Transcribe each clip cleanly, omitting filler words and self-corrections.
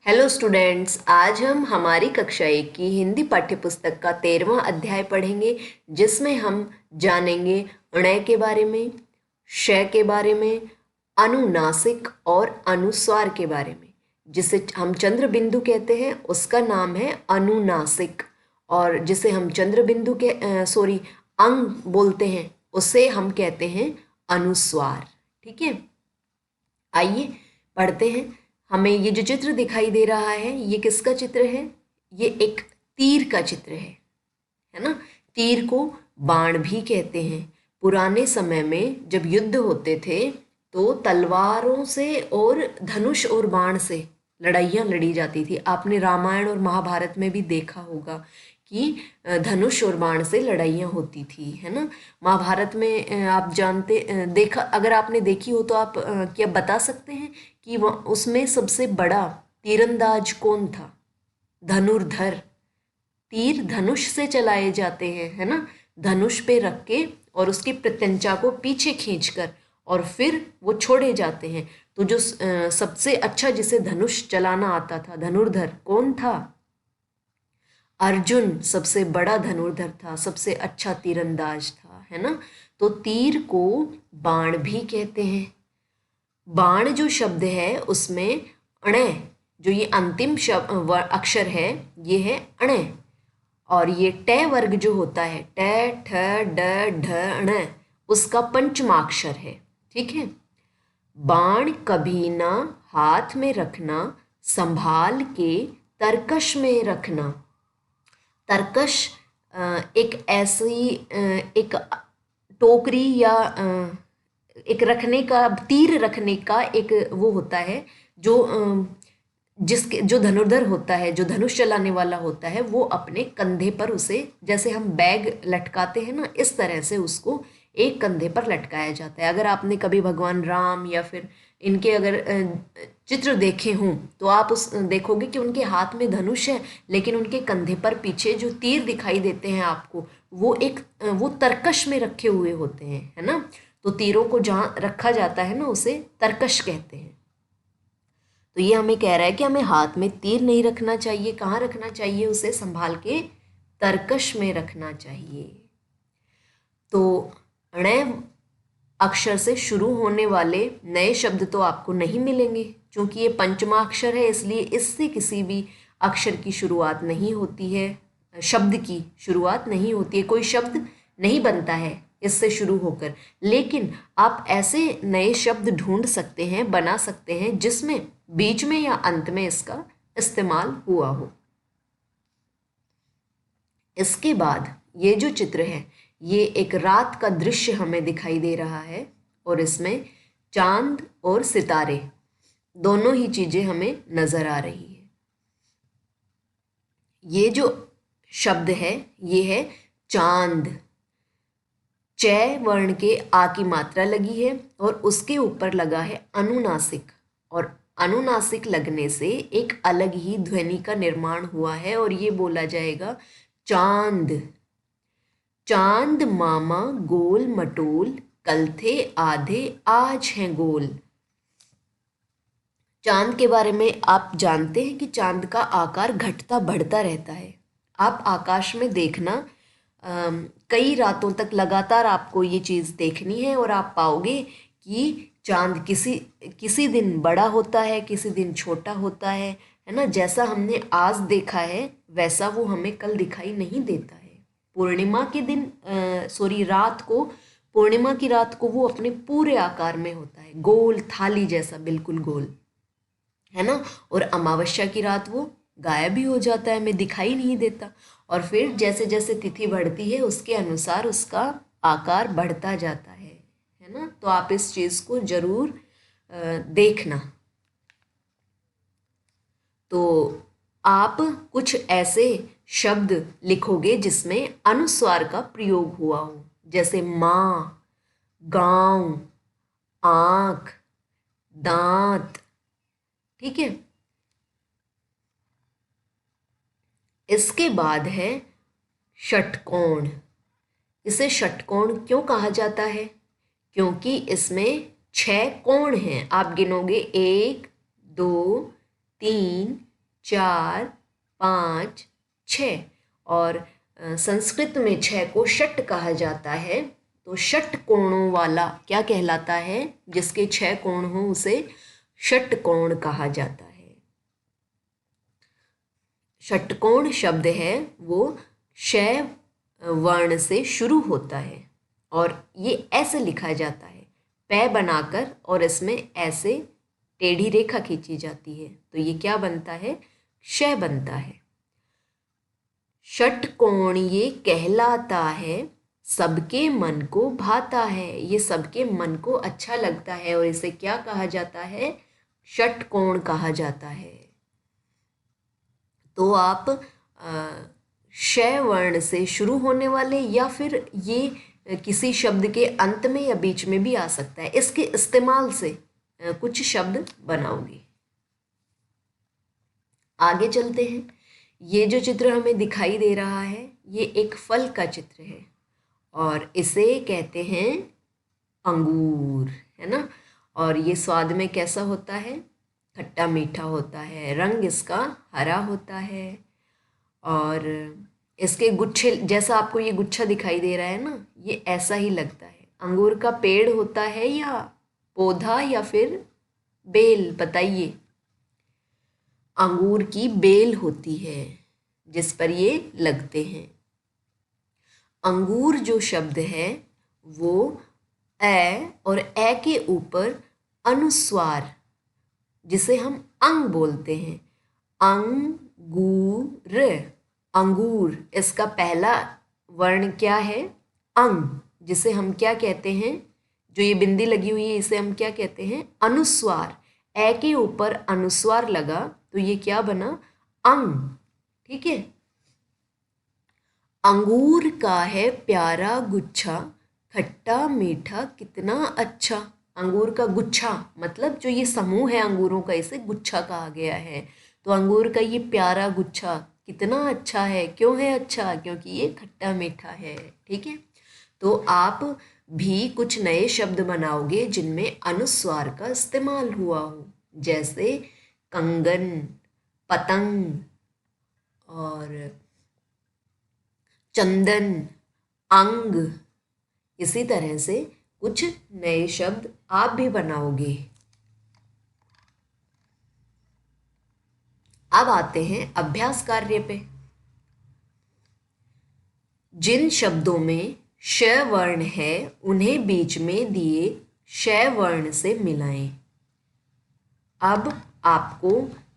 Hello students, आज हम हमारी कक्षा 1 की हिंदी पाठ्यपुस्तक का 13वां अध्याय पढ़ेंगे, जिसमें हम जानेंगे णय के बारे में, श के बारे में, अनुनासिक और अनुस्वार के बारे में। जिसे हम चंद्र बिंदु कहते हैं उसका नाम है अनुनासिक, और जिसे हम चंद्र बिंदु के अंग बोलते हैं उसे हम कहते हैं अनुस्वार। ठीक है, आइए पढ़ते हैं। हमें ये जो चित्र दिखाई दे रहा है ये किसका चित्र है? ये एक तीर का चित्र है ना। तीर को बाण भी कहते हैं। पुराने समय में जब युद्ध होते थे तो तलवारों से और धनुष और बाण से लड़ाइयाँ लड़ी जाती थी। आपने रामायण और महाभारत में भी देखा होगा कि धनुष और बाण से लड़ाइयाँ होती थी, है ना। महाभारत में आप जानते देखा, अगर आपने देखी हो तो आप क्या बता सकते हैं कि उसमें सबसे बड़ा तीरंदाज कौन था? धनुर्धर। तीर धनुष से चलाए जाते हैं, है ना। धनुष पे रख के और उसकी प्रत्यंचा को पीछे खींचकर और फिर वो छोड़े जाते हैं। तो जो सबसे अच्छा जिसे धनुष चलाना आता था, धनुर्धर, कौन था? अर्जुन सबसे बड़ा धनुर्धर था, सबसे अच्छा तीरंदाज था, है ना। तो तीर को बाण भी कहते हैं। बाण जो शब्द है उसमें अणय, जो ये अंतिम शब्द अक्षर है, ये है अणय। और ये ट वर्ग जो होता है, ट ठ ड ढ ण, उसका पंचमाक्षर है। ठीक है। बाण कभी ना हाथ में रखना, संभाल के तरकश में रखना। तरकश एक ऐसी एक टोकरी या एक रखने का, तीर रखने का एक वो होता है जो जिसके जो धनुर्धर होता है, जो धनुष चलाने वाला होता है, वो अपने कंधे पर उसे, जैसे हम बैग लटकाते हैं ना, इस तरह से उसको एक कंधे पर लटकाया जाता है। अगर आपने कभी भगवान राम या फिर इनके अगर चित्र देखे हों तो आप उस देखोगे कि उनके हाथ में धनुष है, लेकिन उनके कंधे पर पीछे जो तीर दिखाई देते हैं आपको, वो तरकश में रखे हुए होते हैं, है ना। तो तीरों को जहाँ रखा जाता है ना, उसे तरकश कहते हैं। तो ये हमें कह रहा है कि हमें हाथ में तीर नहीं रखना चाहिए। कहाँ रखना चाहिए? उसे संभाल के तरकश में रखना चाहिए। तो ण अक्षर से शुरू होने वाले नए शब्द तो आपको नहीं मिलेंगे, क्योंकि ये पंचमा अक्षर है, इसलिए इससे किसी भी अक्षर की शुरुआत नहीं होती है, शब्द की शुरुआत नहीं होती है, कोई शब्द नहीं बनता है इससे शुरू होकर। लेकिन आप ऐसे नए शब्द ढूंढ सकते हैं, बना सकते हैं, जिसमें बीच में या अंत में इसका इस्तेमाल हुआ हो। इसके बाद ये जो चित्र है, ये एक रात का दृश्य हमें दिखाई दे रहा है, और इसमें चांद और सितारे दोनों ही चीजें हमें नजर आ रही है। ये जो शब्द है ये है चांद। च वर्ण के आ की मात्रा लगी है और उसके ऊपर लगा है अनुनासिक, और अनुनासिक लगने से एक अलग ही ध्वनि का निर्माण हुआ है, और ये बोला जाएगा चांद। चांद मामा गोल मटोल, कल थे आधे आज हैं गोल। चांद के बारे में आप जानते हैं कि चांद का आकार घटता बढ़ता रहता है। आप आकाश में देखना, कई रातों तक लगातार आपको ये चीज़ देखनी है, और आप पाओगे कि चांद किसी दिन बड़ा होता है, किसी दिन छोटा होता है ना। जैसा हमने आज देखा है वैसा वो हमें कल दिखाई नहीं देता है। पूर्णिमा के दिन रात को, पूर्णिमा की रात को वो अपने पूरे आकार में होता है, गोल थाली जैसा, बिल्कुल गोल, है ना। और अमावस्या की रात वो गायब भी हो जाता है, हमें दिखाई नहीं देता। और फिर जैसे जैसे तिथि बढ़ती है उसके अनुसार उसका आकार बढ़ता जाता है ना। तो आप इस चीज़ को जरूर देखना। तो आप कुछ ऐसे शब्द लिखोगे जिसमें अनुस्वार का प्रयोग हुआ हो, जैसे माँ, गांव, आँख, दांत। ठीक है। इसके बाद है षटकोण। इसे षटकोण क्यों कहा जाता है? क्योंकि इसमें 6 कोण हैं। आप गिनोगे 1 2 3 4, 5, 6 और संस्कृत में 6 को षट कहा जाता है। तो षट कोणों वाला क्या कहलाता है? जिसके 6 कोण हो उसे षटकोण कहा जाता है। षटकोण शब्द है वो क्षय वर्ण से शुरू होता है और ये ऐसे लिखा जाता है, पै बनाकर, और इसमें ऐसे टेढ़ी रेखा खींची जाती है, तो ये क्या बनता है? क्षय बनता है। षटकोण ये कहलाता है सबके मन को भाता है, ये सबके मन को अच्छा लगता है और इसे क्या कहा जाता है? षटकोण कहा जाता है। तो आप क्षय वर्ण से शुरू होने वाले या फिर ये किसी शब्द के अंत में या बीच में भी आ सकता है, इसके इस्तेमाल से कुछ शब्द बनाओगे। आगे चलते हैं। ये जो चित्र हमें दिखाई दे रहा है ये एक फल का चित्र है और इसे कहते हैं अंगूर, है ना। और ये स्वाद में कैसा होता है? खट्टा मीठा होता है, रंग इसका हरा होता है और इसके गुच्छे, जैसा आपको ये गुच्छा दिखाई दे रहा है ना, ये ऐसा ही लगता है। अंगूर का पेड़ होता है या पौधा या फिर बेल? बताइए। अंगूर की बेल होती है जिस पर ये लगते हैं। अंगूर जो शब्द है वो ए और ए के ऊपर अनुस्वार, जिसे हम अंग बोलते हैं, अंगूर, अंगूर, इसका पहला वर्ण क्या है? अंग, जिसे हम क्या कहते हैं? जो ये बिंदी लगी हुई है इसे हम क्या कहते हैं? अनुस्वार। ए के ऊपर अनुस्वार लगा तो ये क्या बना? अंग। ठीक है। अंगूर का है प्यारा गुच्छा, खट्टा मीठा कितना अच्छा। अंगूर का गुच्छा मतलब जो ये समूह है अंगूरों का, इसे गुच्छा कहा गया है। तो अंगूर का ये प्यारा गुच्छा कितना अच्छा है। क्यों है अच्छा? क्योंकि ये खट्टा मीठा है। ठीक है। तो आप भी कुछ नए शब्द बनाओगे जिनमें अनुस्वार का इस्तेमाल हुआ हो, जैसे कंगन, पतंग और चंदन, अंग। इसी तरह से कुछ नए शब्द आप भी बनाओगे। अब आते हैं अभ्यास कार्य पे। जिन शब्दों में श वर्ण है उन्हें बीच में दिए श वर्ण से मिलाएं। अब आपको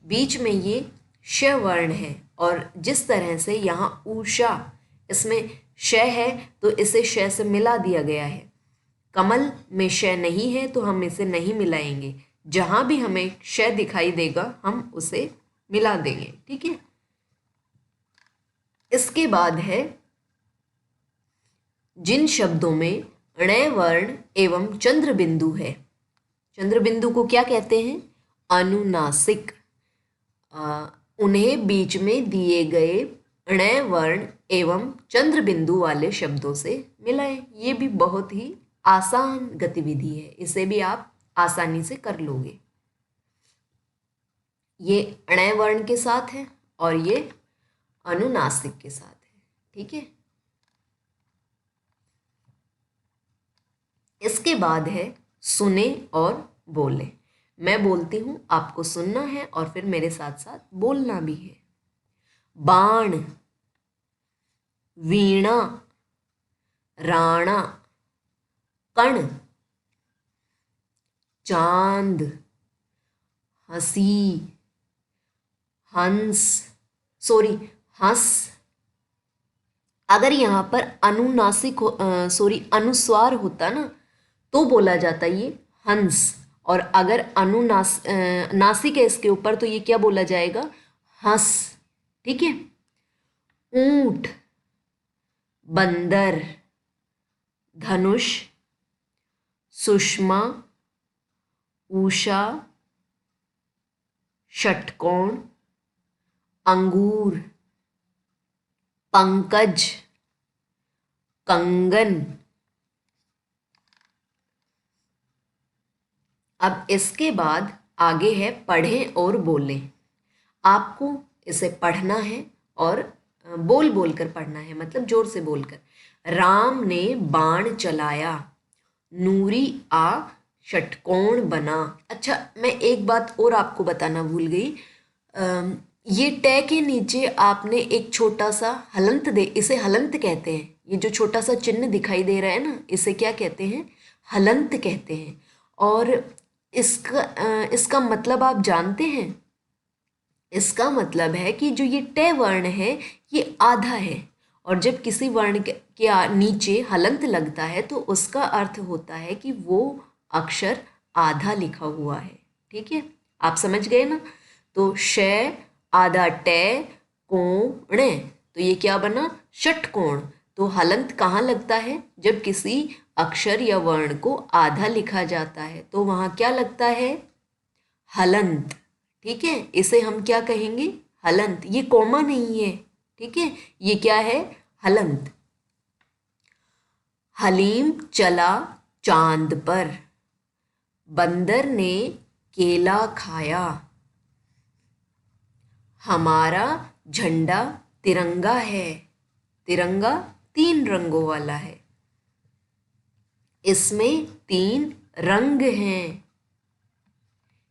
बीच में ये श वर्ण है और जिस तरह से यहाँ उषा, इसमें श है तो इसे श से मिला दिया गया है। कमल में श नहीं है तो हम इसे नहीं मिलाएंगे। जहाँ भी हमें श दिखाई देगा हम उसे मिला देंगे। ठीक है। इसके बाद है जिन शब्दों में ण वर्ण एवं चंद्र बिंदु है। चंद्र बिंदु को क्या कहते हैं? अनुनासिक। उन्हें बीच में दिए गए ण वर्ण एवं चंद्र बिंदु वाले शब्दों से मिलाएं। ये भी बहुत ही आसान गतिविधि है, इसे भी आप आसानी से कर लोगे। ये ण वर्ण के साथ है और ये अनुनासिक के साथ है। ठीक है। इसके बाद है सुने और बोले। मैं बोलती हूं, आपको सुनना है और फिर मेरे साथ साथ बोलना भी है। बाण, वीणा, राणा, कण, चांद, हंसी, हंस, हंस। अगर यहाँ पर अनुनासिक अनुस्वार होता ना तो बोला जाता ये हंस, और अगर नासिक है इसके ऊपर तो ये क्या बोला जाएगा? हंस। ठीक है। ऊंट, बंदर, धनुष, सुषमा, उषा, षटकोण, अंगूर, पंकज, कंगन। अब इसके बाद आगे है पढ़ें और बोलें। आपको इसे पढ़ना है और बोल बोल कर पढ़ना है, मतलब जोर से बोलकर। राम ने बाण चलाया, नूरी आ षटकोण बना। अच्छा, मैं एक बात और आपको बताना भूल गई। ये टे के नीचे आपने एक छोटा सा हलंत इसे हलंत कहते हैं। ये जो छोटा सा चिन्ह दिखाई दे रहा है ना, इसे क्या कहते हैं? हलंत कहते हैं। और इसका मतलब आप जानते हैं? इसका मतलब है कि जो ये टे वर्ण है ये आधा है, और जब किसी वर्ण के नीचे हलंत लगता है तो उसका अर्थ होता है कि वो अक्षर आधा लिखा हुआ है। ठीक है, आप समझ गए ना? तो श आधा टे कोण, तो ये क्या बना? षटकोण। तो हलंत कहाँ लगता है? जब किसी अक्षर या वर्ण को आधा लिखा जाता है तो वहाँ क्या लगता है? हलंत। ठीक है, इसे हम क्या कहेंगे? हलंत। ये कोमा नहीं है, ठीक है, ये क्या है? हलंत। हलीम चला चांद पर, बंदर ने केला खाया, हमारा झंडा तिरंगा है। तिरंगा 3 रंगों वाला है, इसमें 3 रंग हैं।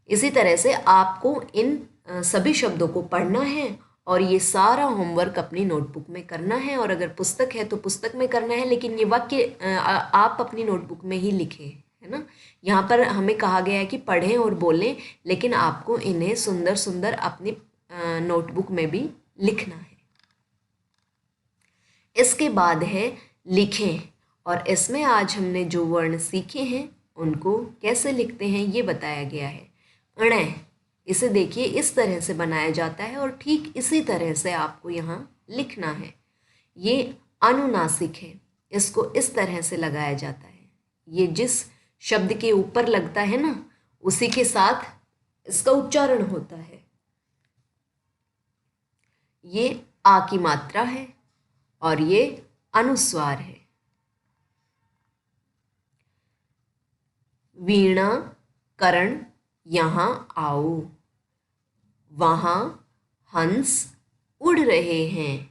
इसी तरह से आपको इन सभी शब्दों को पढ़ना है और ये सारा होमवर्क अपनी नोटबुक में करना है, और अगर पुस्तक है तो पुस्तक में करना है, लेकिन ये वाक्य आप अपनी नोटबुक में ही लिखें, है ना। यहाँ पर हमें कहा गया है कि पढ़ें और बोलें, लेकिन आपको इन्हें सुंदर सुंदर अपनी नोटबुक में भी लिखना है। इसके बाद है लिखें, और इसमें आज हमने जो वर्ण सीखे हैं उनको कैसे लिखते हैं ये बताया गया है। अणय, इसे देखिए इस तरह से बनाया जाता है और ठीक इसी तरह से आपको यहाँ लिखना है। ये अनुनासिक है, इसको इस तरह से लगाया जाता है। ये जिस शब्द के ऊपर लगता है ना, उसी के साथ इसका उच्चारण होता है। ये आ की मात्रा है और ये अनुस्वार है। वीणा करण यहाँ आओ, वहाँ हंस उड़ रहे हैं,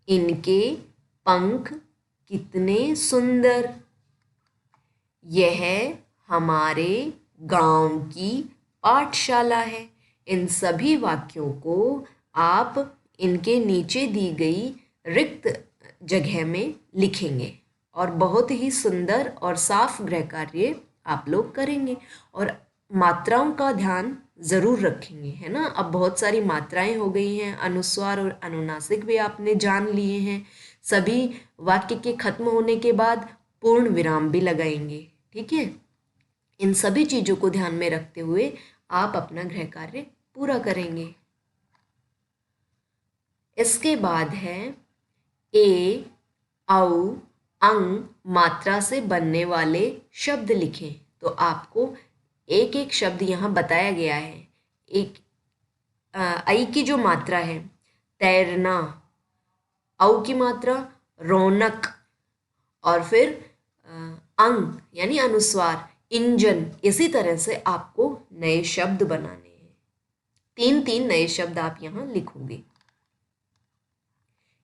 इनके पंख कितने सुंदर, यह हमारे गांव की पाठशाला है। इन सभी वाक्यों को आप इनके नीचे दी गई रिक्त जगह में लिखेंगे और बहुत ही सुंदर और साफ गृह कार्य आप लोग करेंगे, और मात्राओं का ध्यान ज़रूर रखेंगे, है ना। अब बहुत सारी मात्राएं हो गई हैं, अनुस्वार और अनुनासिक भी आपने जान लिए हैं। सभी वाक्य के खत्म होने के बाद पूर्ण विराम भी लगाएंगे, ठीक है। इन सभी चीज़ों को ध्यान में रखते हुए आप अपना गृह कार्य पूरा करेंगे। इसके बाद है ए, औ, अंग मात्रा से बनने वाले शब्द लिखें। तो आपको एक एक शब्द यहाँ बताया गया है। एक आई की जो मात्रा है तैरना, औ की मात्रा रौनक, और फिर अंग यानी अनुस्वार इंजन। इसी तरह से आपको नए शब्द बनाने हैं। 3-3 नए शब्द आप यहाँ लिखोगे।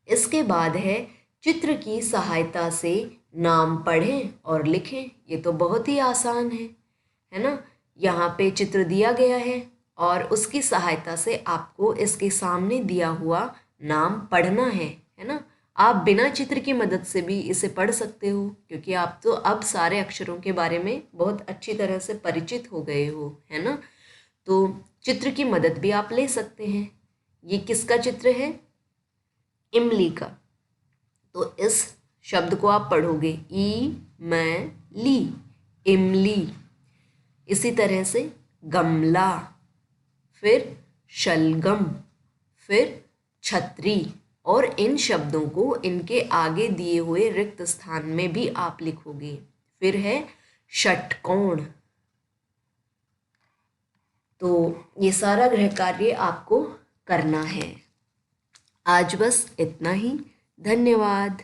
इसके बाद है चित्र की सहायता से नाम पढ़ें और लिखें। ये तो बहुत ही आसान है ना। यहाँ पे चित्र दिया गया है और उसकी सहायता से आपको इसके सामने दिया हुआ नाम पढ़ना है ना। आप बिना चित्र की मदद से भी इसे पढ़ सकते हो, क्योंकि आप तो अब सारे अक्षरों के बारे में बहुत अच्छी तरह से परिचित हो गए हो, है ना। तो चित्र की मदद भी आप ले सकते हैं। ये किसका चित्र है? इमली का। तो इस शब्द को आप पढ़ोगे ई मैं ली, इमली। इसी तरह से गमला, फिर शलगम, फिर छतरी, और इन शब्दों को इनके आगे दिए हुए रिक्त स्थान में भी आप लिखोगे। फिर है षटकोण। तो ये सारा गृह कार्य आपको करना है। आज बस इतना ही। धन्यवाद।